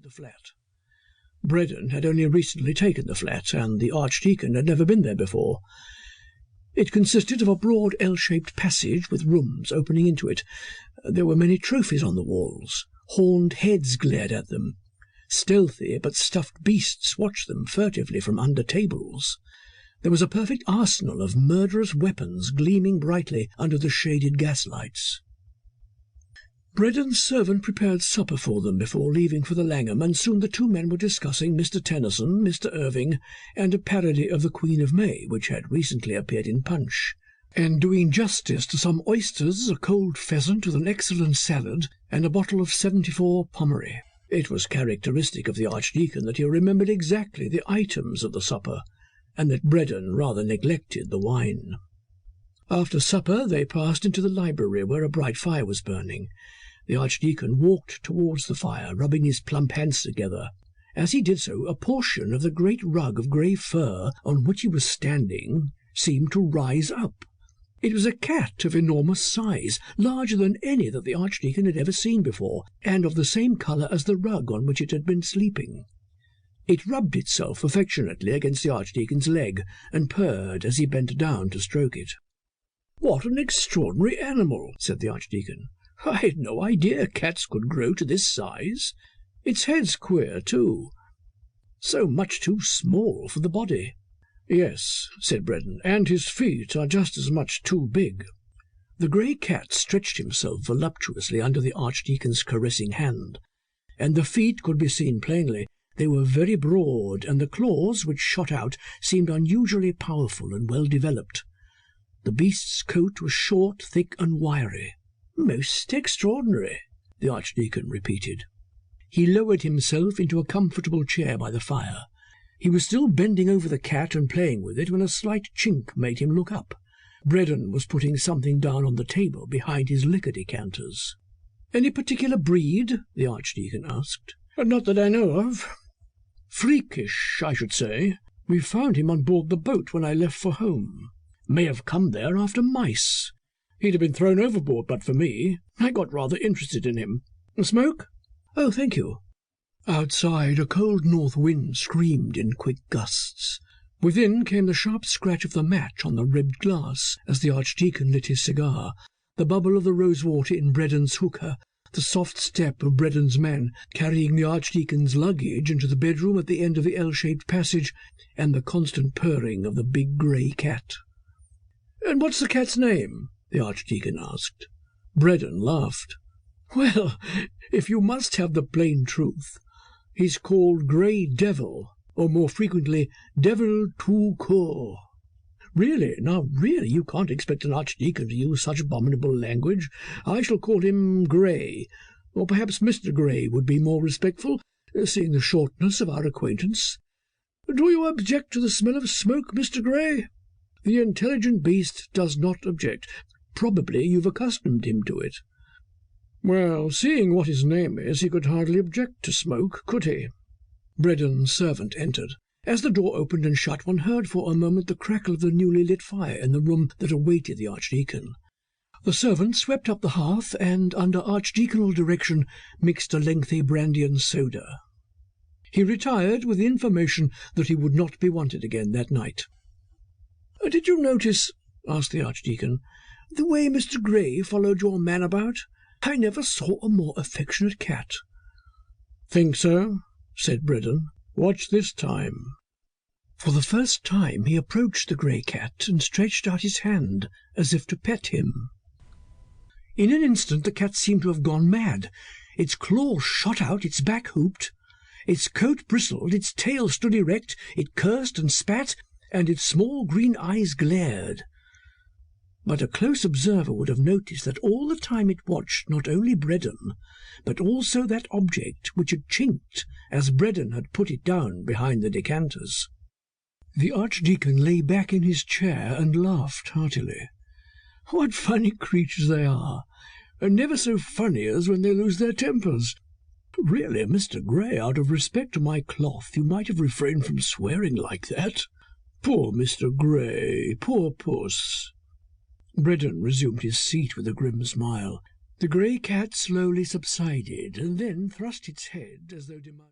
the flat. Braddon had only recently taken the flat, and the Archdeacon had never been there before. It consisted of a broad L-shaped passage with rooms opening into it. There were many trophies on the walls. Horned heads glared at them. Stealthy but stuffed beasts watched them furtively from under tables. There was a perfect arsenal of murderous weapons gleaming brightly under the shaded gaslights. Braddon's servant prepared supper for them before leaving for the Langham, and soon the two men were discussing Mr. Tennyson, Mr. Irving, and a parody of the Queen of May, which had recently appeared in Punch, and doing justice to some oysters, a cold pheasant with an excellent salad, and a bottle of 74 Pommery. It was characteristic of the Archdeacon that he remembered exactly the items of the supper, and that Braddon rather neglected the wine. After supper they passed into the library, where a bright fire was burning. The Archdeacon walked towards the fire, rubbing his plump hands together. As he did so, a portion of the great rug of grey fur on which he was standing seemed to rise up. It was a cat of enormous size, larger than any that the Archdeacon had ever seen before, and of the same colour as the rug on which it had been sleeping. It rubbed itself affectionately against the Archdeacon's leg, and purred as he bent down to stroke it. "What an extraordinary animal," said the Archdeacon. "I had no idea cats could grow to this size. Its head's queer, too. So much too small for the body." "Yes," said Braddon, "and his feet are just as much too big." The grey cat stretched himself voluptuously under the Archdeacon's caressing hand, and the feet could be seen plainly. They were very broad, and the claws which shot out seemed unusually powerful and well developed. The beast's coat was short, thick, and wiry. "Most extraordinary," the Archdeacon repeated. He lowered himself into a comfortable chair by the fire. He was still bending over the cat and playing with it when a slight chink made him look up. Braddon was putting something down on the table behind his liquor decanters. "Any particular breed?" the Archdeacon asked. "Not that I know of. Freakish, I should say. We found him on board the boat when I left for home. May have come there after mice. He'd have been thrown overboard but for me. I got rather interested in him. A smoke?" "Oh, thank you." Outside, a cold north wind screamed in quick gusts. Within came the sharp scratch of the match on the ribbed glass as the Archdeacon lit his cigar, the bubble of the rosewater in Braddon's hookah, the soft step of Braddon's men carrying the Archdeacon's luggage into the bedroom at the end of the L-shaped passage, and the constant purring of the big grey cat. "And what's the cat's name?" the Archdeacon asked. Braddon laughed. "Well, if you must have the plain truth, he's called Grey Devil, or more frequently, Devil tout court." "Really, you can't expect an Archdeacon to use such abominable language. I shall call him Grey, or perhaps Mr. Grey would be more respectful, seeing the shortness of our acquaintance. Do you object to the smell of smoke, Mr. Grey?" The intelligent beast does not object. Probably you've accustomed him to it. "Well, seeing what his name is, he could hardly object to smoke, could he?" Braddon's servant entered. As the door opened and shut, one heard for a moment the crackle of the newly lit fire in the room that awaited the Archdeacon. The servant swept up the hearth and, under archdeaconal direction, mixed a lengthy brandy and soda. He retired with the information that he would not be wanted again that night. "Did you notice," asked the Archdeacon, "the way Mr. Grey followed your man about? I never saw a more affectionate cat." "Think so?" said Braddon. "Watch this time." For the first time he approached the grey cat and stretched out his hand as if to pet him. In an instant the cat seemed to have gone mad. Its claws shot out, its back hooped, its coat bristled, its tail stood erect, it cursed and spat, and its small green eyes glared. But a close observer would have noticed that all the time it watched not only Braddon, but also that object which had chinked as Braddon had put it down behind the decanters. The Archdeacon lay back in his chair and laughed heartily. "What funny creatures they are, and never so funny as when they lose their tempers. Really, Mr. Grey, out of respect to my cloth, you might have refrained from swearing like that. Poor Mr. Grey, poor puss." Braddon resumed his seat with a grim smile. The grey cat slowly subsided, and then thrust its head as though demanding